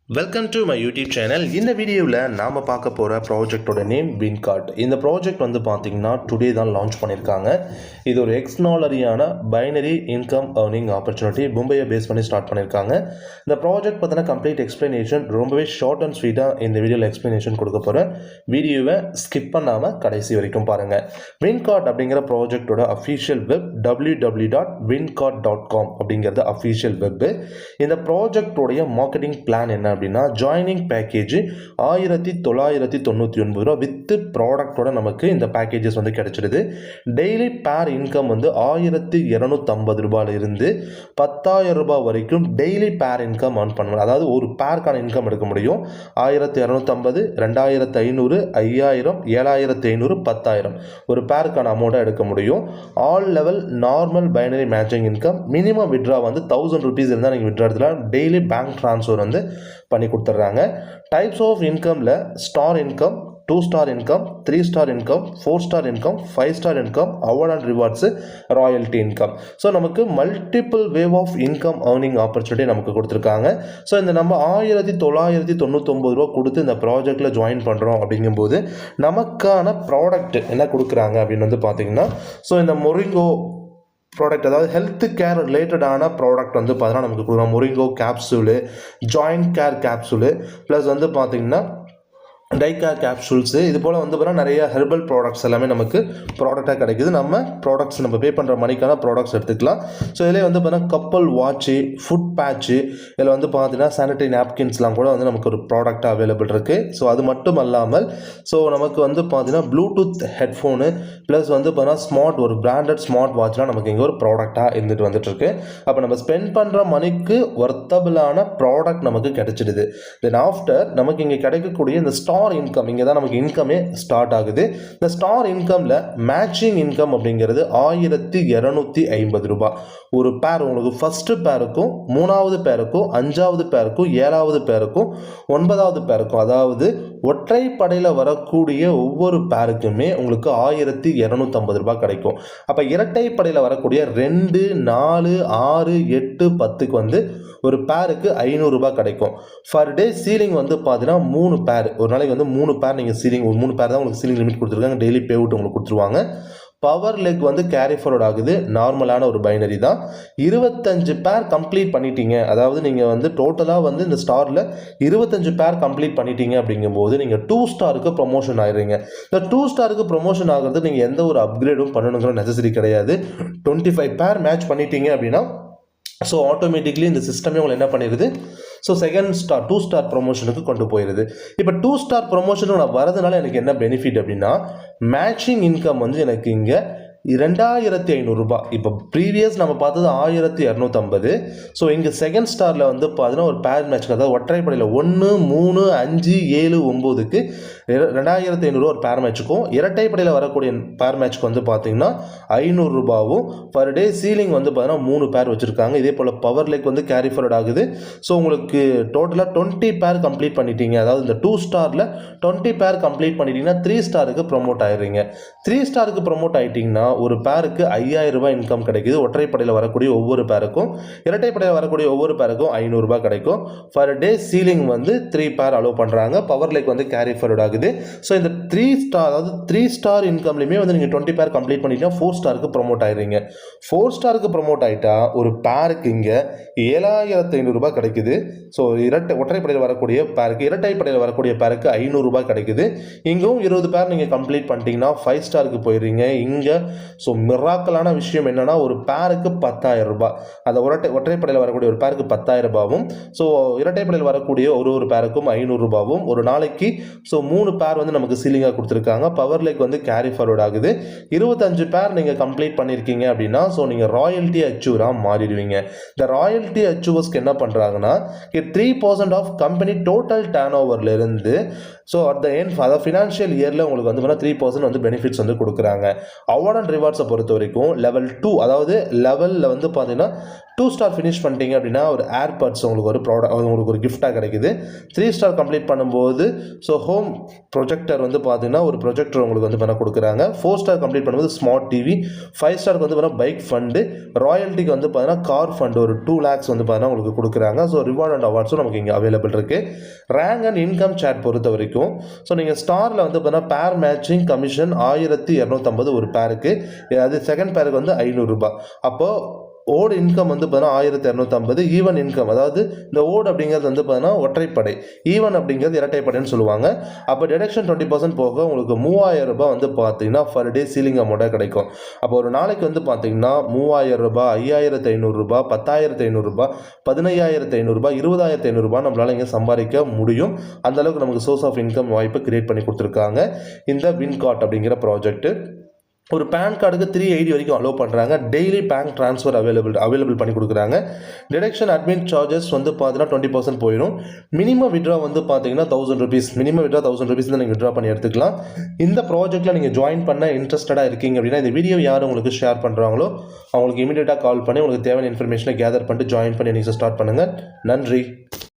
Welcome to my YouTube channel. இந்த வீடியோவில் நாம் பார்க்க போகிற ப்ராஜெக்டோட நேம் வின்கார்ட். இந்த ப்ராஜெக்ட் வந்து பார்த்திங்கன்னா டுடே தான் லான்ச் பண்ணியிருக்காங்க. இது ஒரு எக்ஸ்ட்ராஆர்டினரியான பைனரி இன்கம் ஏர்னிங் ஆப்பர்ச்சுனிட்டி மும்பையை பேஸ் பண்ணி ஸ்டார்ட் பண்ணியிருக்காங்க. இந்த ப்ராஜெக்ட் பார்த்தீங்கன்னா கம்ப்ளீட் எக்ஸ்ப்ளனேஷன் ரொம்பவே ஷார்ட் அண்ட் ஸ்வீட்டாக இந்த வீடியோவில் எக்ஸ்ப்ளனேஷன் கொடுக்க போகிறேன். வீடியோவை ஸ்கிப் பண்ணாமல் கடைசி வரைக்கும் பாருங்கள். வின்கார்ட் அப்படிங்கிற ப்ராஜெக்டோட அஃபீஷியல் வெப் www.wincard.com அப்படிங்கிறது அஃபீஷியல் வெப்பு. இந்த ப்ராஜெக்டோடைய மார்க்கெட்டிங் பிளான் என்ன அப்படின்னா, ஜாயினிங் பேக்கேஜ் 1999 ரூபா வித் ப்ராடக்டோட நமக்கு இந்த பேக்கேஜஸ் வந்து கிடைச்சிடுது. டெய்லி பேர் இன்கம் வந்து 1250 ரூபாயில இருந்து 10,000 ரூபாய் வரைக்கும் டெய்லி பேர் இன்கம் ஏர்ன் பண்ணுவோம். அதாவது ஒரு பேருக்கான இன்கம் எடுக்க முடியும். 1250, 2500, 5000, 7500, 10,000 ஒரு பேருக்கான அமௌண்ட்டை எடுக்க முடியும். All level normal binary matching income. Minimum withdraw வந்து 1000 ருபீஸ் இருந்தால் நீங்கள் விட்ரா எடுத்துலாம். டெய்லி பேங்க் ட்ரான்ஸ்ஃபர் வந்து பண்ணி கொடுத்துட்றாங்க. டைப்ஸ் ஆஃப் இன்கமில் star income, 2 star income, 3 star income, 4 star income, 5 star income, award and rewards, royalty income. So நமக்கு multiple wave of income earning opportunity நமக்கு கொடுத்துருக்காங்க. ஸோ இந்த நம்ம 1999 ரூபா கொடுத்து இந்த ப்ராஜெக்டில் ஜாயின் பண்ணுறோம் அப்படிங்கும்போது நமக்கான ப்ராடக்ட் என்ன கொடுக்குறாங்க அப்படின்னு வந்து பார்த்திங்கன்னா, ஸோ இந்த மொரிங்கோ ப்ராடக்ட், அதாவது ஹெல்த் கேர் ரிலேட்டடான ப்ராடக்ட் வந்து பார்த்தீங்கன்னா நமக்கு கொடுக்குறோம். Moringa capsule, joint care capsule, plus வந்து பார்த்திங்கன்னா டைகேர் கேப்சூல்ஸு, இது போல் வந்து பார்த்தீங்கன்னா நிறைய ஹெர்பல் ப்ராடக்ட்ஸ் எல்லாமே நமக்கு ப்ராடக்டாக கிடைக்குது. நம்ம ப்ராடக்ட்ஸ் நம்ம பே பண்ணுற மணிக்கான ப்ராடக்ட்ஸ் எடுத்துக்கலாம். ஸோ இதிலே வந்து பார்த்தீங்கன்னா கப்பல் வாட்ச்சு, ஃபுட் பேட்ச்சு, இதில் வந்து பார்த்தீங்கன்னா சானிடரி நாப்கின்ஸ்லாம் கூட வந்து நமக்கு ஒரு ப்ராடக்டாக அவைலபிள் இருக்குது. ஸோ அது மட்டும் அல்லாமல் ஸோ நமக்கு வந்து பார்த்தீங்கன்னா ப்ளூடூத் ஹெட்ஃபோனு, ப்ளஸ் வந்து பார்த்தீங்கன்னா ஸ்மார்ட் ஒரு பிராண்டட் ஸ்மார்ட் வாட்ச்லாம் நமக்கு இங்கே ஒரு ப்ராடக்டாக இருந்துட்டு வந்துட்டுருக்கு. அப்போ நம்ம ஸ்பெண்ட் பண்ணுற மணிக்கு ஒர்த்தபிளான ப்ராடக்ட் நமக்கு கிடைச்சிடுது. தென் ஆஃப்டர் நமக்கு இங்கே கிடைக்கக்கூடிய இந்த ஸ்டார் இன்கம், இங்கே தான் நமக்கு இன்கமே ஸ்டார்ட் ஆகுது. இந்த ஸ்டார் இன்கமில் மேட்சிங் இன்கம் அப்படிங்கிறது 1250 ரூபாய் ஒரு பேர். உங்களுக்கு ஃபஸ்ட்டு பேருக்கும், 3வது பேருக்கும், 5வது பேருக்கும், 7வது பேருக்கும், 9வது பேருக்கும், அதாவது ஒற்றைப்படையில் வரக்கூடிய ஒவ்வொரு பேருக்குமே உங்களுக்கு 1250 ரூபாய் கிடைக்கும். அப்போ இரட்டைப்படையில் வரக்கூடிய 2, 4, 6, 8, 10க்கு வந்து ஒரு பேருக்கு 500 ரூபாய் கிடைக்கும். ஃபர் டே சீலிங் வந்து பார்த்தீங்கன்னா 3 பேர், ஒரு நாளைக்கு வந்து 3 பேர் நீங்கள் சீலிங், 3 பேர் தான் உங்களுக்கு சீலிங் லிமிட் கொடுத்துருக்காங்க. டெய்லி பே அவுட் உங்களுக்கு கொடுத்துருவாங்க. பவர் லெக் வந்து கேரி ஃபார்வர்ட் ஆகுது, நார்மலான ஒரு பைனரி தான். 25 பேர் கம்ப்ளீட் பண்ணிட்டீங்க, அதாவது நீங்கள் வந்து டோட்டலாக வந்து இந்த ஸ்டாரில் 25 பேர் கம்ப்ளீட் பண்ணிட்டீங்க அப்படிங்கும்போது நீங்கள் 2 ஸ்டாருக்கு ப்ரொமோஷன் ஆகிடுறீங்க. இந்த 2 ஸ்டாருக்கு ப்ரொமோஷன் ஆகிறது நீங்கள் எந்த ஒரு அப்கிரேடும் பண்ணணுங்கிற நெசசரி கிடையாது. 25 பேர் மேட்ச் பண்ணிட்டீங்க அப்படின்னா ஸோ ஆட்டோமேட்டிக்லி இந்த சிஸ்டமே உங்களை என்ன பண்ணிடுது, ஸோ செகண்ட் ஸ்டார் 2 ஸ்டார் ப்ரொமோஷனுக்கு கொண்டு போயிடுது. இப்போ 2 ஸ்டார் ப்ரொமோஷனுக்கு நான் வரதுனால எனக்கு என்ன பெனிஃபிட் அப்படின்னா, மேட்சிங் இன்கம் வந்து எனக்கு இங்கே 2500 ரூபாய். இப்போ ப்ரீவியஸ் நம்ம பார்த்தது 1250. ஸோ இங்கே செகண்ட் ஸ்டாரில் வந்து பார்த்தீங்கன்னா ஒரு பேர் மேட்ச்க்கு, அதாவது ஒற்றைப்படையில் 1, 3, 5, 7, 9க்கு 2500 ஒரு பேர் மேட்ச்சுக்கும், இரட்டைப்படையில் வரக்கூடிய பேர் மேட்ச்க்கு வந்து பார்த்தீங்கன்னா 500 ரூபாவும், பர் டே சீலிங் வந்து பார்த்தீங்கன்னா 3 பேர் வச்சுருக்காங்க. இதே போல் பவர் லெக் வந்து கேரி ஃபார்வர்ட் ஆகுது. ஸோ உங்களுக்கு டோட்டலாக 20 பேர் கம்ப்ளீட் பண்ணிட்டீங்க, அதாவது இந்த 2 ஸ்டாரில் 20 பேர் கம்ப்ளீட் பண்ணிட்டீங்கன்னா 3 ஸ்டாருக்கு ப்ரொமோட் ஆகிடுறீங்க. 3 ஸ்டாருக்கு ப்ரொமோட் ஆகிட்டிங்கன்னா ஒரு பேருக்கு 5000 ரூபாய் இன்கம் கிடைக்குது. ஒற்றைப்படையில் வரக்கூடிய ஒவ்வொரு பேருக்கும், இரட்டைப்படையில் வரக்கூடிய ஒவ்வொரு பேருக்கும் 500 ரூபாய் கிடைக்கும். ஃபர் டே சீலிங் வந்து 3 பேர் அலோவ் பண்ணுறாங்க. பவர் லைக் வந்து கேரி ஃபார்வர்ட் ஆகுது. ஸோ இந்த 3 ஸ்டார், அதாவது 3 ஸ்டார் இன்கம்லையுமே வந்து நீங்கள் 20 பேர் கம்ப்ளீட் பண்ணிட்டீங்கன்னா 4 ஸ்டாருக்கு ப்ரொமோட் ஆகிடுறீங்க. 4 ஸ்டாருக்கு ப்ரொமோட் ஆகிட்டா ஒரு பேருக்கு இங்கே 7500 ரூபாய் கிடைக்குது. ஸோ ஒற்றைப்படையில் வரக்கூடிய பேருக்கு, இரட்டைப்படையில் வரக்கூடிய பேருக்கு 500 ரூபாய் கிடைக்குது. இங்கும் 20 பேர் நீங்கள் கம்ப்ளீட் பண்ணிட்டீங்கன்னா 5 ஸ்டாருக்கு போயிடுறீங்க. இங்கே ஸோ மிராக்கலான விஷயம் என்னென்னா, ஒரு பேருக்கு 10,000 ரூபாய், அந்த ஒற்றைப்படையில் வரக்கூடிய ஒரு பேருக்கு 10,000 ரூபாவும், ஸோ இரட்டைப்படையில் வரக்கூடிய ஒரு பேருக்கும் 500 ரூபாவும் ஒரு நாளைக்கு. ஸோ 3 பேர் வந்து நமக்கு சீலிங்காக கொடுத்துருக்காங்க. பவர் லைக் வந்து கேரி ஃபார்வர்ட் ஆகுது. 25 பேர் நீங்கள் கம்ப்ளீட் பண்ணியிருக்கீங்க அப்படின்னா ஸோ நீங்கள் ராயல்ட்டி அச்சீவராக மாறிடுவீங்க. இந்த ராயல்ட்டி அச்சீவர்ஸ்க்கு என்ன பண்ணுறாங்கன்னா, 3% ஆஃப் கம்பெனி டோட்டல் டர்ன் ஓவர்லேருந்து ஸோ அட் த எண்ட் அதாவது ஃபினான்ஷியல் இயரில் உங்களுக்கு வந்து 3% வந்து பெனிஃபிட்ஸ் வந்து கொடுக்குறாங்க. அவார்ட் அண்ட் ரிவார்ட்ஸை பொறுத்த வரைக்கும் லெவல் 2, அதாவது லெவலில் வந்து பார்த்தீங்கன்னா 2 ஸ்டார் ஃபினிஷ் பண்ணிட்டீங்க அப்படின்னா ஒரு ஏர்பட்ஸ் உங்களுக்கு ஒரு உங்களுக்கு ஒரு கிஃப்டாக கிடைக்குது. 3 ஸ்டார் கம்ப்ளீட் பண்ணும்போது ஸோ ஹோம் ப்ரொஜெக்டர் வந்து பார்த்தீங்கன்னா ஒரு ப்ரொஜெக்டர் உங்களுக்கு வந்து பண்ண கொடுக்குறாங்க. 4 ஸ்டார் கம்ப்ளீட் பண்ணும்போது ஸ்மார்ட் டிவி, 5 ஸ்டாருக்கு வந்து பார்த்தீங்கன்னா பைக் ஃபண்டு, ராயல்ட்டிக்கு வந்து பார்த்தீங்கன்னா கார் ஃபண்டு ஒரு 2 lakhs வந்து பார்த்தீங்கன்னா உங்களுக்கு கொடுக்குறாங்க. ஸோ ரிவார்ட் அண்ட் அவார்ட்ஸும் நமக்கு இங்கே அவைலபிள் இருக்குது. ரேங்க் அண்ட் இன்கம் சேட் பொறுத்த வரைக்கும் ஸோ நீங்கள் ஸ்டாரில் வந்து பார்த்தீங்கன்னா பேர் மேட்சிங் கமிஷன் 1250 ஒரு பேருக்கு, அது செகண்ட் பேருக்கு வந்து 500 ரூபாய். அப்போது ஓடு இன்கம் வந்து பார்த்தீங்கன்னா 1250, ஈவன் இன்கம் அதாவது இந்த ஓடு அப்படிங்கிறது வந்து பார்த்தீங்கன்னா ஒற்றைப்படை, ஈவன் அப்படிங்கிறது இரட்டைப்படைன்னு சொல்லுவாங்க. அப்போ டிடக்ஷன் 20% போக உங்களுக்கு 3000 ரூபாய் வந்து பார்த்தீங்கன்னா பர் டே சீலிங் அமௌண்ட்டாக கிடைக்கும். அப்போ ஒரு நாளைக்கு வந்து பார்த்தீங்கன்னா 3000 ரூபாய், 5500 ரூபாய், 10500 ரூபாய், 15500 ரூபாய், 20500 ரூபாய் நம்மளால இங்கே சம்பாதிக்க முடியும். அந்தளவுக்கு நமக்கு சோர்ஸ் ஆஃப் இன்கம் வாய்ப்பு கிரியேட் பண்ணி கொடுத்துருக்காங்க இந்த வின்கார்ட் அப்படிங்கிற ப்ராஜெக்ட். ஒரு பேன் கார்டுக்கு 3 ஐடி வரைக்கும் அலோவ் பண்ணுறாங்க. டெய்லி பேங்க் ட்ரான்ஸ்ஃபர் அவைலபிள் பண்ணி கொடுக்குறாங்க. டிடக்ஷன் அட்மின் சார்ஜஸ் வந்து பார்த்தீங்கன்னா 20% போயிடும். மினிமம் விட்ரா வந்து பார்த்தீங்கன்னா 1000 rupees, மினிமம் விட்ரா 1000 rupees தான் நீங்கள் விட்ரா பண்ணி எடுத்துக்கலாம். இந்த ப்ராஜெக்ட்டில் நீங்கள் ஜாயின் பண்ண இன்ட்ரெஸ்டடாக இருக்கீங்க அப்படின்னா இந்த வீடியோ யார் உங்களுக்கு ஷேர் பண்ணுறாங்களோ அவங்களுக்கு இமீடியட்டாக கால் பண்ணி உங்களுக்கு தேவையான இன்ஃபர்மேஷனை கேதர் பண்ணிட்டு ஜாயின் பண்ணி நீங்கள் ஸ்டார்ட் பண்ணுங்கள். நன்றி.